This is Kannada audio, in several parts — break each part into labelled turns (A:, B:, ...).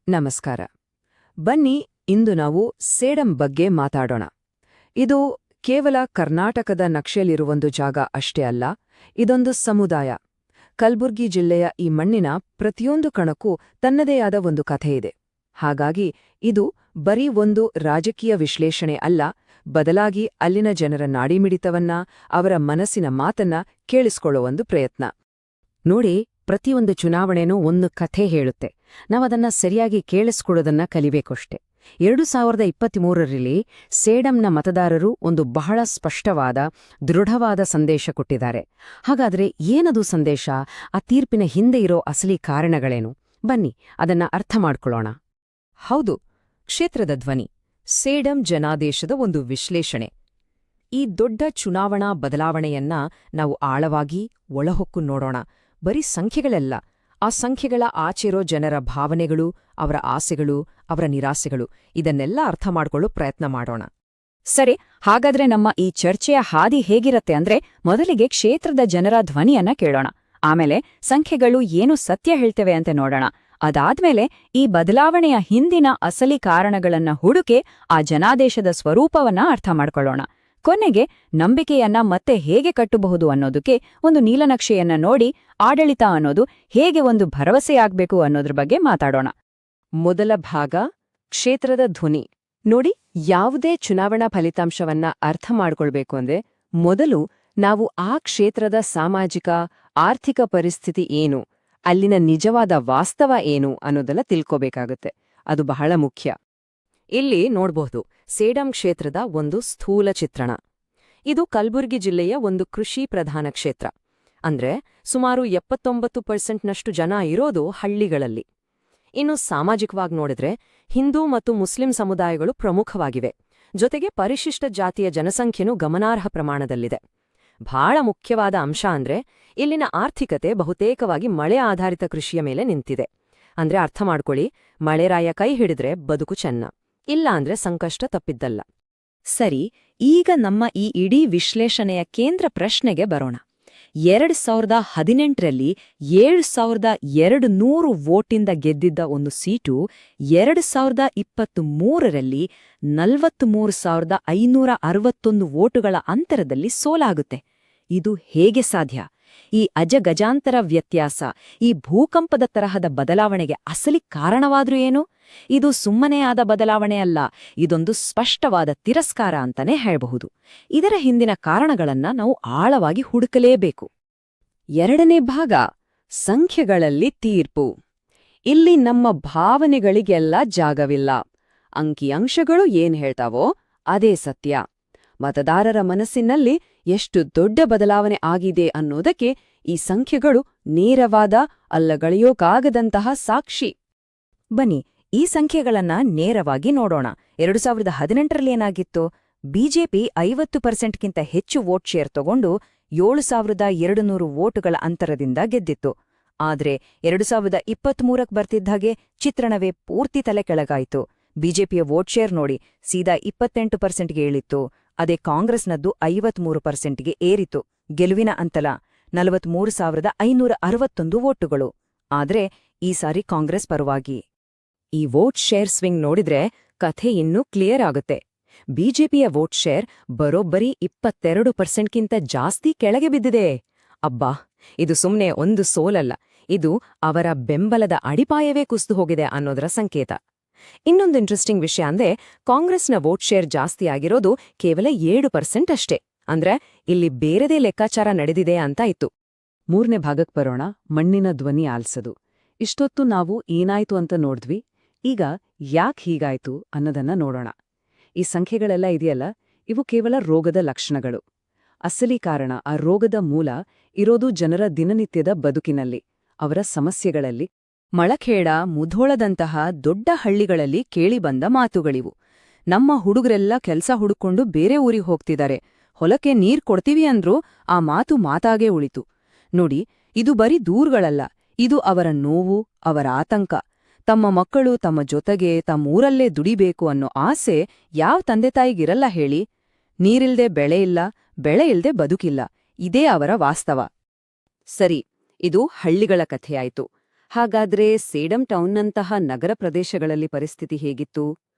A: ನಮಸ್ಕಾರ. ಬನ್ನಿ ಇಂದು ನಾವು ಸೇಡಂ ಬಗ್ಗೆ ಮಾತಾಡೋಣ. ಇದು ಕೇವಲ ಕರ್ನಾಟಕದ ನಕ್ಷೆಯಲ್ಲಿರುವೊಂದು ಜಾಗ ಅಷ್ಟೇ ಅಲ್ಲ, ಇದೊಂದು ಸಮುದಾಯ. ಕಲ್ಬುರ್ಗಿ ಜಿಲ್ಲೆಯ ಈ ಮಣ್ಣಿನ ಪ್ರತಿಯೊಂದು ಕಣಕ್ಕೂ ತನ್ನದೇ ಆದ ಒಂದು ಕಥೆಯಿದೆ. ಹಾಗಾಗಿ ಇದು ಬರೀ ಒಂದು ರಾಜಕೀಯ ವಿಶ್ಲೇಷಣೆ ಅಲ್ಲ, ಬದಲಾಗಿ ಅಲ್ಲಿನ ಜನರ ನಾಡಿಮಿಡಿತವನ್ನ, ಅವರ ಮನಸ್ಸಿನ ಮಾತನ್ನ ಕೇಳಿಸ್ಕೊಳ್ಳೋ ಒಂದು ಪ್ರಯತ್ನ. ನೋಡಿ, ಪ್ರತಿಯೊಂದು ಚುನಾವಣೆನೂ ಒಂದು ಕಥೆ ಹೇಳುತ್ತೆ. ನಾವದನ್ನ ಸರಿಯಾಗಿ ಕೇಳಿಸ್ಕೊಳ್ಳೋದನ್ನ ಕಲಿಬೇಕಷ್ಟೆ. 2023ರಲ್ಲಿ ಸೇಡಂನ ಮತದಾರರು ಒಂದು ಬಹಳ ಸ್ಪಷ್ಟವಾದ, ದೃಢವಾದ ಸಂದೇಶ ಕೊಟ್ಟಿದ್ದಾರೆ. ಹಾಗಾದ್ರೆ ಏನದು ಸಂದೇಶ? ಆ ತೀರ್ಪಿನ ಹಿಂದೆ ಇರೋ ಅಸಲಿ ಕಾರಣಗಳೇನು? ಬನ್ನಿ ಅದನ್ನ ಅರ್ಥ ಮಾಡ್ಕೊಳ್ಳೋಣ. ಹೌದು, ಕ್ಷೇತ್ರದ ಧ್ವನಿ, ಸೇಡಂ ಜನಾದೇಶದ ಒಂದು ವಿಶ್ಲೇಷಣೆ. ಈ ದೊಡ್ಡ ಚುನಾವಣಾ ಬದಲಾವಣೆಯನ್ನ ನಾವು ಆಳವಾಗಿ ಒಳಹೊಕ್ಕು ನೋಡೋಣ. ಬರೀ ಸಂಖ್ಯೆಗಳಲ್ಲ, ಆ ಸಂಖ್ಯೆಗಳ ಆಚೆರೋ ಜನರ ಭಾವನೆಗಳು, ಅವರ ಆಸೆಗಳು, ಅವರ ನಿರಾಸೆಗಳು, ಇದನ್ನೆಲ್ಲ ಅರ್ಥ ಮಾಡ್ಕೊಳ್ಳೋ ಪ್ರಯತ್ನ ಮಾಡೋಣ.
B: ಸರಿ, ಹಾಗಾದ್ರೆ ನಮ್ಮ ಈ ಚರ್ಚೆಯ ಹಾದಿ ಹೇಗಿರತ್ತೆ ಅಂದ್ರೆ, ಮೊದಲಿಗೆ ಕ್ಷೇತ್ರದ ಜನರ ಧ್ವನಿಯನ್ನ ಕೇಳೋಣ. ಆಮೇಲೆ ಸಂಖ್ಯೆಗಳು ಏನು ಸತ್ಯ ಹೇಳ್ತೇವೆ ಅಂತ ನೋಡೋಣ. ಅದಾದ್ಮೇಲೆ ಈ ಬದಲಾವಣೆಯ ಹಿಂದಿನ ಅಸಲಿ ಕಾರಣಗಳನ್ನ ಹುಡುಕೆ ಆ ಜನಾದೇಶದ ಸ್ವರೂಪವನ್ನ ಅರ್ಥ ಮಾಡ್ಕೊಳ್ಳೋಣ. ಕೊನೆಗೆ ನಂಬಿಕೆಯನ್ನ ಮತ್ತೆ ಹೇಗೆ ಕಟ್ಟಬಹುದು ಅನ್ನೋದಕ್ಕೆ ಒಂದು ನೀಲನಕ್ಷೆಯನ್ನ ನೋಡಿ, ಆಡಳಿತ ಅನ್ನೋದು ಹೇಗೆ ಒಂದು ಭರವಸೆಯಾಗಬೇಕು ಅನ್ನೋದ್ರ ಬಗ್ಗೆ ಮಾತಾಡೋಣ.
A: ಮೊದಲ ಭಾಗ, ಕ್ಷೇತ್ರದ ಧ್ವನಿ. ನೋಡಿ, ಯಾವುದೇ ಚುನಾವಣಾ ಫಲಿತಾಂಶವನ್ನ ಅರ್ಥ ಮಾಡ್ಕೊಳ್ಬೇಕು ಅಂದ್ರೆ ಮೊದಲು ನಾವು ಆ ಕ್ಷೇತ್ರದ ಸಾಮಾಜಿಕ, ಆರ್ಥಿಕ ಪರಿಸ್ಥಿತಿ ಏನು, ಅಲ್ಲಿನ ನಿಜವಾದ ವಾಸ್ತವ ಏನು ಅನ್ನೋದೆಲ್ಲ ತಿಳ್ಕೋಬೇಕಾಗುತ್ತೆ. ಅದು ಬಹಳ ಮುಖ್ಯ. ಇಲ್ಲಿ ನೋಡ್ಬಹುದು ಸೇಡಂ ಕ್ಷೇತ್ರದ ಒಂದು ಸ್ಥೂಲ ಚಿತ್ರಣ. ಇದು ಕಲ್ಬುರ್ಗಿ ಜಿಲ್ಲೆಯ ಒಂದು ಕೃಷಿ ಪ್ರಧಾನ ಕ್ಷೇತ್ರ. ಅಂದ್ರೆ ಸುಮಾರು 79% ಜನ ಇರೋದು ಹಳ್ಳಿಗಳಲ್ಲಿ. ಇನ್ನು ಸಾಮಾಜಿಕವಾಗಿ ನೋಡಿದ್ರೆ ಹಿಂದೂ ಮತ್ತು ಮುಸ್ಲಿಂ ಸಮುದಾಯಗಳು ಪ್ರಮುಖವಾಗಿವೆ. ಜೊತೆಗೆ ಪರಿಶಿಷ್ಟ ಜಾತಿಯ ಜನಸಂಖ್ಯೆನೂ ಗಮನಾರ್ಹ ಪ್ರಮಾಣದಲ್ಲಿದೆ. ಬಹಳ ಮುಖ್ಯವಾದ ಅಂಶ ಅಂದ್ರೆ ಇಲ್ಲಿನ ಆರ್ಥಿಕತೆ ಬಹುತೇಕವಾಗಿ ಮಳೆ ಆಧಾರಿತ ಕೃಷಿಯ ಮೇಲೆ ನಿಂತಿದೆ. ಅಂದ್ರೆ ಅರ್ಥ ಮಾಡ್ಕೊಳ್ಳಿ, ಮಳೆರಾಯ ಕೈ ಹಿಡಿದ್ರೆ ಬದುಕು ಚೆನ್ನ, ಇಲ್ಲ ಅಂದ್ರೆ ಸಂಕಷ್ಟ ತಪ್ಪಿದ್ದಲ್ಲ.
B: ಸರಿ, ಈಗ ನಮ್ಮ ಈ ಇಡೀ ವಿಶ್ಲೇಷಣೆಯ ಕೇಂದ್ರ ಪ್ರಶ್ನೆಗೆ ಬರೋಣ. 2018ರಲ್ಲಿ 7200 ವೋಟಿಂದ ಗೆದ್ದಿದ್ದ ಒಂದು ಸೀಟು 2023ರಲ್ಲಿ 43561 ವೋಟುಗಳ ಅಂತರದಲ್ಲಿ ಸೋಲಾಗುತ್ತೆ. ಇದು ಹೇಗೆ ಸಾಧ್ಯ? ಈ ಅಜಗಜಾಂತರ ವ್ಯತ್ಯಾಸ, ಈ ಭೂಕಂಪದ ತರಹದ ಬದಲಾವಣೆಗೆ ಅಸಲಿ ಕಾರಣವಾದ್ರೂ ಏನು? ಇದು ಸುಮ್ಮನೆ ಆದ ಬದಲಾವಣೆ ಅಲ್ಲ, ಇದೊಂದು ಸ್ಪಷ್ಟವಾದ ತಿರಸ್ಕಾರ ಅಂತಾನೆ ಹೇಳಬಹುದು. ಇದರ ಹಿಂದಿನ ಕಾರಣಗಳನ್ನ ನಾವು ಆಳವಾಗಿ ಹುಡುಕಲೇಬೇಕು.
A: ಎರಡನೇ ಭಾಗ, ಸಂಖ್ಯೆಗಳಲ್ಲಿ ತೀರ್ಪು. ಇಲ್ಲಿ ನಮ್ಮ ಭಾವನೆಗಳಿಗೆಲ್ಲ ಜಾಗವಿಲ್ಲ. ಅಂಕಿಅಂಶಗಳು ಏನ್ ಹೇಳ್ತಾವೋ ಅದೇ ಸತ್ಯ. ಮತದಾರರ ಮನಸ್ಸಿನಲ್ಲಿ ಎಷ್ಟು ದೊಡ್ಡ ಬದಲಾವಣೆ ಆಗಿದೆ ಅನ್ನೋದಕ್ಕೆ ಈ ಸಂಖ್ಯೆಗಳು ನೇರವಾದ, ಅಲ್ಲಗಳೆಯೋಕಾಗದಂತಹ ಸಾಕ್ಷಿ.
B: ಬನ್ನಿ ಈ ಸಂಖ್ಯೆಗಳನ್ನ ನೇರವಾಗಿ ನೋಡೋಣ. 2018ರಲ್ಲಿ ಏನಾಗಿತ್ತು? ಬಿಜೆಪಿ 50%ಗಿಂತ ಹೆಚ್ಚು ವೋಟ್ ಶೇರ್ ತಗೊಂಡು 7200 ವೋಟುಗಳ ಅಂತರದಿಂದ ಗೆದ್ದಿತ್ತು. ಆದ್ರೆ 2023ಕ್ಕೆ ಬರ್ತಿದ್ದಾಗೆ ಚಿತ್ರಣವೇ ಪೂರ್ತಿ ತಲೆ ಕೆಳಗಾಯಿತು. ಬಿಜೆಪಿಯ ವೋಟ್ ಶೇರ್ ನೋಡಿ, ಸೀದಾ 28%ಗೆ ಇಳಿತು. ಅದೇ ಕಾಂಗ್ರೆಸ್ನದ್ದು 53%ಗೆ ಏರಿತು. ಗೆಲುವಿನ ಅಂತಲ 43,561 ವೋಟುಗಳು. ಆದ್ರೆ ಈ ಸಾರಿ ಕಾಂಗ್ರೆಸ್ ಪರವಾಗಿ.
A: ಈ ವೋಟ್ ಶೇರ್ ಸ್ವಿಂಗ್ ನೋಡಿದ್ರೆ ಕಥೆ ಇನ್ನೂ ಕ್ಲಿಯರ್ ಆಗುತ್ತೆ. ಬಿಜೆಪಿಯ ವೋಟ್ ಶೇರ್ ಬರೋಬ್ಬರಿ 22%ಗಿಂತ ಜಾಸ್ತಿ ಕೆಳಗೆ ಬಿದ್ದಿದೆ. ಅಬ್ಬಾ, ಇದು ಸುಮ್ನೆ ಒಂದು ಸೋಲಲ್ಲ, ಇದು ಅವರ ಬೆಂಬಲದ ಅಡಿಪಾಯವೇ ಕುಸಿದು ಹೋಗಿದೆ ಅನ್ನೋದರ ಸಂಕೇತ. ಇನ್ನೊಂದು ಇಂಟ್ರೆಸ್ಟಿಂಗ್ ವಿಷಯ ಅಂದ್ರೆ ಕಾಂಗ್ರೆಸ್ನ ವೋಟ್ ಶೇರ್ ಜಾಸ್ತಿ ಆಗಿರೋದು ಕೇವಲ 7% ಅಷ್ಟೇ. ಅಂದ್ರೆ ಇಲ್ಲಿ ಬೇರೆದೇ ಲೆಕ್ಕಾಚಾರ ನಡೆದಿದೆ ಅಂತ ಇತ್ತು. ಮೂರನೇ ಭಾಗಕ್ಕೆ ಬರೋಣ, ಮಣ್ಣಿನ ಧ್ವನಿ ಆಲ್ಸದು. ಇಷ್ಟೊತ್ತು ನಾವು ಏನಾಯ್ತು ಅಂತ ನೋಡಿದ್ವಿ. ಈಗ ಯಾಕ್ ಹೀಗಾಯ್ತು ಅನ್ನೋದನ್ನ ನೋಡೋಣ. ಈ ಸಂಖ್ಯೆಗಳೆಲ್ಲ ಇದೆಯಲ್ಲ, ಇವು ಕೇವಲ ರೋಗದ ಲಕ್ಷಣಗಳು. ಅಸಲಿ ಕಾರಣ, ಆ ರೋಗದ ಮೂಲ ಇರೋದು ಜನರ ದಿನನಿತ್ಯದ ಬದುಕಿನಲ್ಲಿ, ಅವರ ಸಮಸ್ಯೆಗಳಲ್ಲಿ. ಮಳಖೇಡ, ಮುಧೋಳದಂತಹ ದೊಡ್ಡ ಹಳ್ಳಿಗಳಲ್ಲಿ ಕೇಳಿಬಂದ ಮಾತುಗಳಿವು. ನಮ್ಮ ಹುಡುಗರೆಲ್ಲ ಕೆಲ್ಸ ಹುಡುಕೊಂಡು ಬೇರೆ ಊರಿಗೆ ಹೋಗ್ತಿದ್ದಾರೆ, ಹೊಲಕ್ಕೆ ನೀರ್ ಕೊಡ್ತೀವಿ ಅಂದ್ರೂ ಆ ಮಾತು ಮಾತಾಗೇ ಉಳಿತು. ನೋಡಿ, ಇದು ಬರೀ ದೂರ್ಗಳಲ್ಲ, ಇದು ಅವರ ನೋವು, ಅವರ ಆತಂಕ. ತಮ್ಮ ಮಕ್ಕಳು ತಮ್ಮ ಜೊತೆಗೆ ತಮ್ಮೂರಲ್ಲೇ ದುಡಿಬೇಕು ಅನ್ನೋ ಆಸೆ ಯಾವ ತಂದೆತಾಯಿಗಿರಲ್ಲ ಹೇಳಿ? ನೀರಿಲ್ದೆ ಬೆಳೆ ಇಲ್ಲ, ಬೆಳೆ ಇಲ್ದೆ ಬದುಕಿಲ್ಲ, ಇದೇ ಅವರ ವಾಸ್ತವ. ಸರಿ, ಇದು ಹಳ್ಳಿಗಳ ಕಥೆಯಾಯ್ತು. ಹಾಗಾದ್ರೆ ಸೇಡಂ ಟೌನ್ನಂತಹ ನಗರ ಪ್ರದೇಶಗಳಲ್ಲಿ ಪರಿಸ್ಥಿತಿ ಹೇಗಿತ್ತು?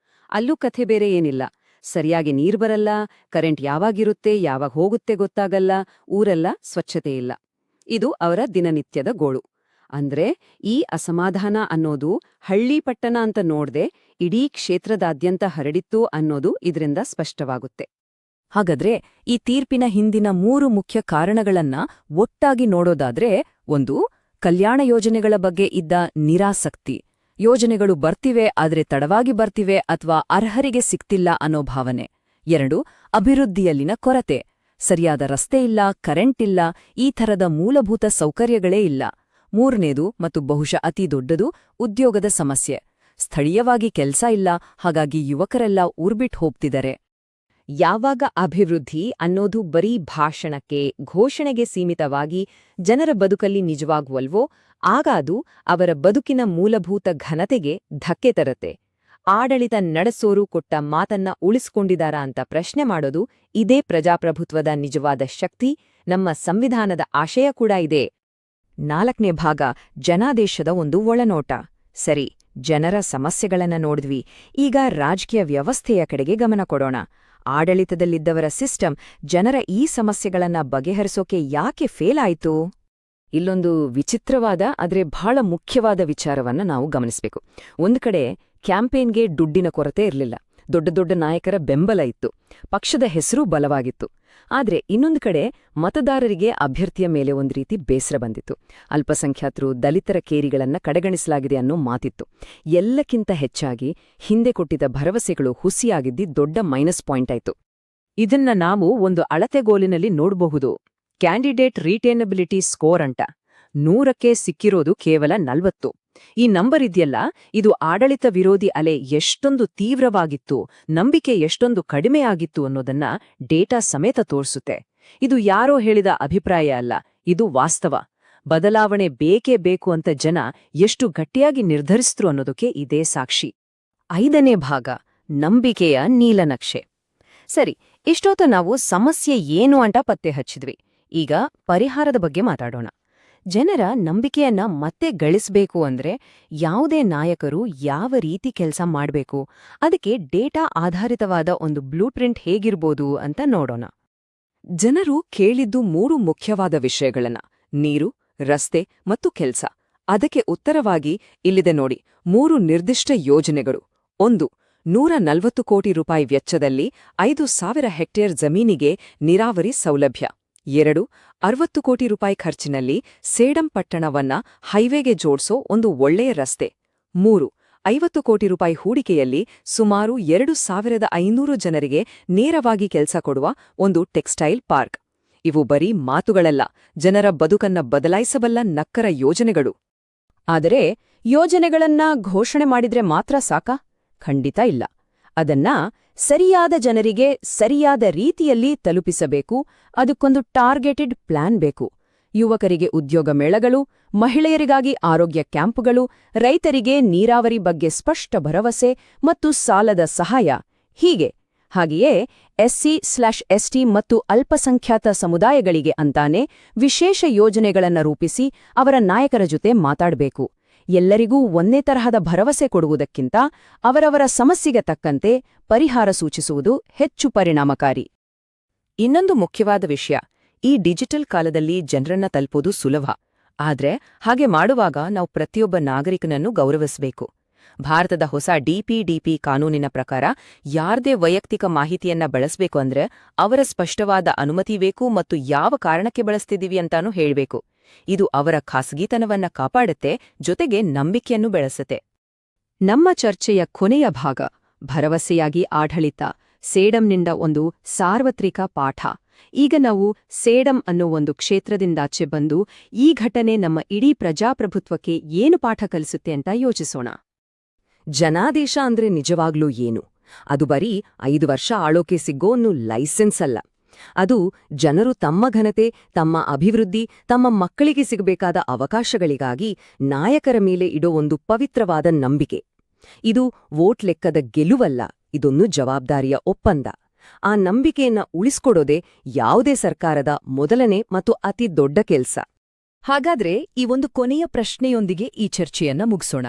A: ಅಲ್ಲೂ ಕಥೆ ಬೇರೆ ಏನಿಲ್ಲ. ಸರಿಯಾಗಿ ನೀರ್ ಬರಲ್ಲ, ಕರೆಂಟ್ ಯಾವಾಗಿರುತ್ತೆ ಯಾವಾಗ ಹೋಗುತ್ತೆ ಗೊತ್ತಾಗಲ್ಲ, ಊರೆಲ್ಲ ಸ್ವಚ್ಛತೆ ಇಲ್ಲ. ಇದು ಅವರ ದಿನನಿತ್ಯದ ಗೋಳು. ಅಂದ್ರೆ ಈ ಅಸಮಾಧಾನ ಅನ್ನೋದು ಹಳ್ಳಿ ಪಟ್ಟಣ ಅಂತ ನೋಡ್ದೆ ಇಡೀ ಕ್ಷೇತ್ರದಾದ್ಯಂತ ಹರಡಿತ್ತು ಅನ್ನೋದು ಇದರಿಂದ ಸ್ಪಷ್ಟವಾಗುತ್ತೆ.
B: ಹಾಗಾದ್ರೆ ಈ ತೀರ್ಪಿನ ಹಿಂದಿನ 3 ಮುಖ್ಯ ಕಾರಣಗಳನ್ನ ಒಟ್ಟಾಗಿ ನೋಡೋದಾದ್ರೆ, 1. ಕಲ್ಯಾಣ ಯೋಜನೆಗಳ ಬಗ್ಗೆ ಇದ್ದ ನಿರಾಸಕ್ತಿ. ಯೋಜನೆಗಳು ಬರ್ತಿವೆ ಆದ್ರೆ ತಡವಾಗಿ ಬರ್ತಿವೆ ಅಥವಾ ಅರ್ಹರಿಗೆ ಸಿಗ್ತಿಲ್ಲ ಅನ್ನೋ ಭಾವನೆ. 2. ಅಭಿವೃದ್ಧಿಯಲ್ಲಿನ ಕೊರತೆ. ಸರಿಯಾದ ರಸ್ತೆ ಇಲ್ಲ, ಕರೆಂಟ್ ಇಲ್ಲ, ಈ ಥರದ ಮೂಲಭೂತ ಸೌಕರ್ಯಗಳೇ ಇಲ್ಲ. 3ನೇದು ಮತ್ತು ಬಹುಶಃ ಅತಿ ದೊಡ್ಡದು, ಉದ್ಯೋಗದ ಸಮಸ್ಯೆ. ಸ್ಥಳೀಯವಾಗಿ ಕೆಲ್ಸ ಇಲ್ಲ, ಹಾಗಾಗಿ ಯುವಕರೆಲ್ಲ ಊರ್ಬಿಟ್ ಹೋಗ್ತಿದ್ದಾರೆ.
A: ಯಾವಾಗ ಅಭಿವೃದ್ಧಿ ಅನ್ನೋದು ಬರೀ ಭಾಷಣಕ್ಕೆ, ಘೋಷಣೆಗೆ ಸೀಮಿತವಾಗಿ ಜನರ ಬದುಕಲ್ಲಿ ನಿಜವಾಗುವಲ್ವೋ, ಆಗ ಅದು ಅವರ ಬದುಕಿನ ಮೂಲಭೂತ ಘನತೆಗೆ ಧಕ್ಕೆ ತರತ್ತೆ. ಆಡಳಿತ ನಡೆಸೋರು ಕೊಟ್ಟ ಮಾತನ್ನ ಉಳಿಸ್ಕೊಂಡಿದಾರಾ ಅಂತ ಪ್ರಶ್ನೆ ಮಾಡೋದು ಇದೇ ಪ್ರಜಾಪ್ರಭುತ್ವದ ನಿಜವಾದ ಶಕ್ತಿ, ನಮ್ಮ ಸಂವಿಧಾನದ ಆಶಯ ಕೂಡ ಇದೆ.
B: 4ನೇ ಭಾಗ, ಜನಾದೇಶದ ಒಂದು ಒಳನೋಟ. ಸರಿ, ಜನರ ಸಮಸ್ಯೆಗಳನ್ನ ನೋಡಿದ್ವಿ. ಈಗ ರಾಜಕೀಯ ವ್ಯವಸ್ಥೆಯ ಕಡೆಗೆ ಗಮನ ಕೊಡೋಣ. ಆಡಳಿತದಲ್ಲಿದ್ದವರ ಸಿಸ್ಟಮ್ ಜನರ ಈ ಸಮಸ್ಯೆಗಳನ್ನ ಬಗೆಹರಿಸೋಕೆ ಯಾಕೆ ಫೇಲ್ ಆಯ್ತು?
A: ಇಲ್ಲೊಂದು ವಿಚಿತ್ರವಾದ ಆದ್ರೆ ಬಹಳ ಮುಖ್ಯವಾದ ವಿಚಾರವನ್ನ ನಾವು ಗಮನಿಸಬೇಕು. ಒಂದ್ ಕಡೆ ಕ್ಯಾಂಪೇನ್ಗೆ ದುಡ್ಡಿನ ಕೊರತೆ ಇರಲಿಲ್ಲ, ದೊಡ್ಡ ದೊಡ್ಡ ನಾಯಕರ ಬೆಂಬಲ ಇತ್ತು, ಪಕ್ಷದ ಹೆಸರು ಬಲವಾಗಿತ್ತು. ಆದ್ರೆ ಇನ್ನೊಂದು ಕಡೆ ಮತದಾರರಿಗೆ ಅಭ್ಯರ್ಥಿಯ ಮೇಲೆ ಒಂದ್ ರೀತಿ ಬೇಸರ ಬಂದಿತ್ತು. ಅಲ್ಪಸಂಖ್ಯಾತರು, ದಲಿತರ ಕೇರಿಗಳನ್ನ ಕಡೆಗಣಿಸಲಾಗಿದೆ ಅನ್ನೋ ಮಾತಿತ್ತು. ಎಲ್ಲಕ್ಕಿಂತ ಹೆಚ್ಚಾಗಿ ಹಿಂದೆ ಕೊಟ್ಟಿದ್ದ ಭರವಸೆಗಳು ಹುಸಿಯಾಗಿದ್ದಿ ದೊಡ್ಡ ಮೈನಸ್ ಪಾಯಿಂಟ್ ಆಯ್ತು. ಇದನ್ನ ನಾವು ಒಂದು ಅಳತೆಗೋಲಿನಲ್ಲಿ ನೋಡಬಹುದು. ಕ್ಯಾಂಡಿಡೇಟ್ ರಿಟೇನಬಿಲಿಟಿ ಸ್ಕೋರ್ ಅಂತ 100ಕ್ಕೆ ಸಿಕ್ಕಿರೋದು ಕೇವಲ 40. ಈ ನಂಬರ್ ಇದೆಯಲ್ಲ, ಇದು ಆಡಳಿತ ವಿರೋಧಿ ಅಲೆ ಎಷ್ಟೊಂದು ತೀವ್ರವಾಗಿತ್ತು, ನಂಬಿಕೆ ಎಷ್ಟೊಂದು ಕಡಿಮೆಯಾಗಿತ್ತು ಅನ್ನೋದನ್ನ ಡೇಟಾ ಸಮೇತ ತೋರಿಸುತ್ತೆ. ಇದು ಯಾರೋ ಹೇಳಿದ ಅಭಿಪ್ರಾಯ ಅಲ್ಲ, ಇದು ವಾಸ್ತವ. ಬದಲಾವಣೆ ಬೇಕೇ ಬೇಕು ಅಂತ ಜನ ಎಷ್ಟು ಗಟ್ಟಿಯಾಗಿ ನಿರ್ಧರಿಸಿದ್ರು ಅನ್ನೋದಕ್ಕೆ ಇದೇ ಸಾಕ್ಷಿ.
B: 5ನೇ ಭಾಗ, ನಂಬಿಕೆಯ ನೀಲನಕ್ಷೆ.
A: ಸರಿ, ಇಷ್ಟೊತ್ತು ನಾವು ಸಮಸ್ಯೆ ಏನು ಅಂತ ಪತ್ತೆ ಹಚ್ಚಿದ್ವಿ. ಈಗ ಪರಿಹಾರದ ಬಗ್ಗೆ ಮಾತಾಡೋಣ. ಜನರ ನಂಬಿಕೆಯನ್ನ ಮತ್ತೆ ಗಳಿಸ್ಬೇಕು ಅಂದ್ರೆ ಯಾವುದೇ ನಾಯಕರು ಯಾವ ರೀತಿ ಕೆಲಸ ಮಾಡ್ಬೇಕು, ಅದಕ್ಕೆ ಡೇಟಾ ಆಧಾರಿತವಾದ ಒಂದು ಬ್ಲೂಪ್ರಿಂಟ್ ಹೇಗಿರ್ಬೋದು ಅಂತ ನೋಡೋಣ. ಜನರು ಕೇಳಿದ್ದು 3 ಮುಖ್ಯವಾದ ವಿಷಯಗಳನ್ನ: ನೀರು, ರಸ್ತೆ ಮತ್ತು ಕೆಲ್ಸ. ಅದಕ್ಕೆ ಉತ್ತರವಾಗಿ ಇಲ್ಲಿದೆ ನೋಡಿ 3 ನಿರ್ದಿಷ್ಟ ಯೋಜನೆಗಳು. 1. 140 ಕೋಟಿ ರೂಪಾಯಿ ವೆಚ್ಚದಲ್ಲಿ 5,000 ಹೆಕ್ಟೇರ್ ಜಮೀನಿಗೆ ನೀರಾವರಿ ಸೌಲಭ್ಯ. 2. 60 ಕೋಟಿ ರೂಪಾಯಿ ಖರ್ಚಿನಲ್ಲಿ ಸೇಡಂ ಪಟ್ಟಣವನ್ನ ಹೈವೇಗೆ ಜೋಡ್ಸೋ ಒಂದು ಒಳ್ಳೆಯ ರಸ್ತೆ. 3. 50 ಕೋಟಿ ರೂಪಾಯಿ ಹೂಡಿಕೆಯಲ್ಲಿ ಸುಮಾರು 2,500 ಜನರಿಗೆ ನೇರವಾಗಿ ಕೆಲಸ ಕೊಡುವ ಒಂದು ಟೆಕ್ಸ್ಟೈಲ್ ಪಾರ್ಕ್. ಇವು ಬರೀ ಮಾತುಗಳಲ್ಲ, ಜನರ ಬದುಕನ್ನ ಬದಲಾಯಿಸಬಲ್ಲ ನಕ್ಕರ ಯೋಜನೆಗಳು.
B: ಆದರೆ ಯೋಜನೆಗಳನ್ನ ಘೋಷಣೆ ಮಾಡಿದ್ರೆ ಮಾತ್ರ ಸಾಕಾ? ಖಂಡಿತ ಇಲ್ಲ. ಅದನ್ನ ಸರಿಯಾದ ಜನರಿಗೆ ಸರಿಯಾದ ರೀತಿಯಲ್ಲಿ ತಲುಪಿಸಬೇಕು. ಅದಕ್ಕೊಂದು ಟಾರ್ಗೆಟೆಡ್ ಪ್ಲಾನ್ ಬೇಕು. ಯುವಕರಿಗೆ ಉದ್ಯೋಗ ಮೇಳಗಳು, ಮಹಿಳೆಯರಿಗಾಗಿ ಆರೋಗ್ಯ ಕ್ಯಾಂಪುಗಳು, ರೈತರಿಗೆ ನೀರಾವರಿ ಬಗ್ಗೆ ಸ್ಪಷ್ಟ ಭರವಸೆ ಮತ್ತು ಸಾಲದ ಸಹಾಯ. ಹಾಗೆಯೇ SC/ST ಮತ್ತು ಅಲ್ಪಸಂಖ್ಯಾತ ಸಮುದಾಯಗಳಿಗೆ ಅಂತಾನೆ ವಿಶೇಷ ಯೋಜನೆಗಳನ್ನ ರೂಪಿಸಿ ಅವರ ನಾಯಕರ ಜೊತೆ ಮಾತಾಡಬೇಕು. ಎಲ್ಲರಿಗೂ ಒಂದೇ ತರಹದ ಭರವಸೆ ಕೊಡುವುದಕ್ಕಿಂತ ಅವರವರ ಸಮಸ್ಯೆಗೆ ತಕ್ಕಂತೆ ಪರಿಹಾರ ಸೂಚಿಸುವುದು ಹೆಚ್ಚು ಪರಿಣಾಮಕಾರಿ.
A: ಇನ್ನೊಂದು ಮುಖ್ಯವಾದ ವಿಷಯ, ಈ ಡಿಜಿಟಲ್ ಕಾಲದಲ್ಲಿ ಜನರನ್ನ ತಲುಪೋದು ಸುಲಭ. ಆದ್ರೆ ಹಾಗೆ ಮಾಡುವಾಗ ನಾವು ಪ್ರತಿಯೊಬ್ಬ ನಾಗರಿಕನನ್ನು ಗೌರವಿಸಬೇಕು. ಭಾರತದ ಹೊಸ DPDP ಕಾನೂನಿನ ಪ್ರಕಾರ ಯಾರ್ದೇ ವೈಯಕ್ತಿಕ ಮಾಹಿತಿಯನ್ನ ಬಳಸಬೇಕು ಅಂದ್ರೆ ಅವರ ಸ್ಪಷ್ಟವಾದ ಅನುಮತಿ ಬೇಕು ಮತ್ತು ಯಾವ ಕಾರಣಕ್ಕೆ ಬಳಸ್ತಿದ್ದೀವಿ ಅಂತಾನೂ ಹೇಳ್ಬೇಕು. ಇದು ಅವರ ಖಾಸಗಿತನವನ್ನ ಕಾಪಾಡುತ್ತೆ, ಜೊತೆಗೆ ನಂಬಿಕೆಯನ್ನು ಬೆಳೆಸುತ್ತೆ.
B: ನಮ್ಮ ಚರ್ಚೆಯ ಕೊನೆಯ ಭಾಗ, ಭರವಸೆಯಾಗಿ ಆಡಳಿತ, ಸೇಡಂನಿಂದ ಒಂದು ಸಾರ್ವತ್ರಿಕ ಪಾಠ. ಈಗ ನಾವು ಸೇಡಂ ಅನ್ನೋ ಒಂದು ಕ್ಷೇತ್ರದಿಂದಾಚೆ ಬಂದು ಈ ಘಟನೆ ನಮ್ಮ ಇಡೀ ಪ್ರಜಾಪ್ರಭುತ್ವಕ್ಕೆ ಏನು ಪಾಠ ಕಲಿಸುತ್ತೆ ಅಂತ ಯೋಚಿಸೋಣ.
A: ಜನಾದೇಶ ಅಂದ್ರೆ ನಿಜವಾಗ್ಲೂ ಏನು? ಅದು ಬರೀ 5 ವರ್ಷ ಆಳೋಕೆ ಸಿಗೋ ಒಂದು ಲೈಸೆನ್ಸ್ ಅಲ್ಲ. ಅದು ಜನರು ತಮ್ಮ ಘನತೆ, ತಮ್ಮ ಅಭಿವೃದ್ಧಿ, ತಮ್ಮ ಮಕ್ಕಳಿಗೆ ಸಿಗಬೇಕಾದ ಅವಕಾಶಗಳಿಗಾಗಿ ನಾಯಕರ ಮೇಲೆ ಇಡೋ ಒಂದು ಪವಿತ್ರವಾದ ನಂಬಿಕೆ. ಇದು ವೋಟ್ ಲೆಕ್ಕದ ಗೆಲುವಲ್ಲ, ಇದೊಂದು ಜವಾಬ್ದಾರಿಯ ಒಪ್ಪಂದ. ಆ ನಂಬಿಕೆಯನ್ನ ಉಳಿಸ್ಕೊಡೋದೇ ಯಾವುದೇ ಸರ್ಕಾರದ ಮೊದಲನೇ ಮತ್ತು ಅತಿ ದೊಡ್ಡ ಕೆಲ್ಸ. ಹಾಗಾದ್ರೆ ಈ ಒಂದು ಕೊನೆಯ ಪ್ರಶ್ನೆಯೊಂದಿಗೆ ಈ ಚರ್ಚೆಯನ್ನ ಮುಗಿಸೋಣ.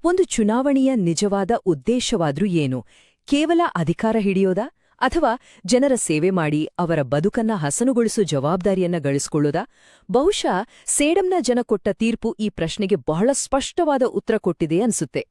A: ಒಂದು ಚುನಾವಣೆಯ ನಿಜವಾದ ಉದ್ದೇಶವಾದ್ರೂ ಏನು? ಕೇವಲ ಅಧಿಕಾರ ಹಿಡಿಯೋದಾ? ಅಥವಾ ಜನರ ಸೇವೆ ಮಾಡಿ ಅವರ ಬದುಕನ್ನ ಹಸನುಗೊಳಿಸೋ ಜವಾಬ್ದಾರಿಯನ್ನ ಗಳಿಸ್ಕೊಳ್ಳೋದಾ? ಬಹುಶಃ ಸೇಡಂನ ಜನ ಕೊಟ್ಟ ತೀರ್ಪು ಈ ಪ್ರಶ್ನೆಗೆ ಬಹಳ ಸ್ಪಷ್ಟವಾದ ಉತ್ತರ ಕೊಟ್ಟಿದೆ ಅನ್ಸುತ್ತೆ.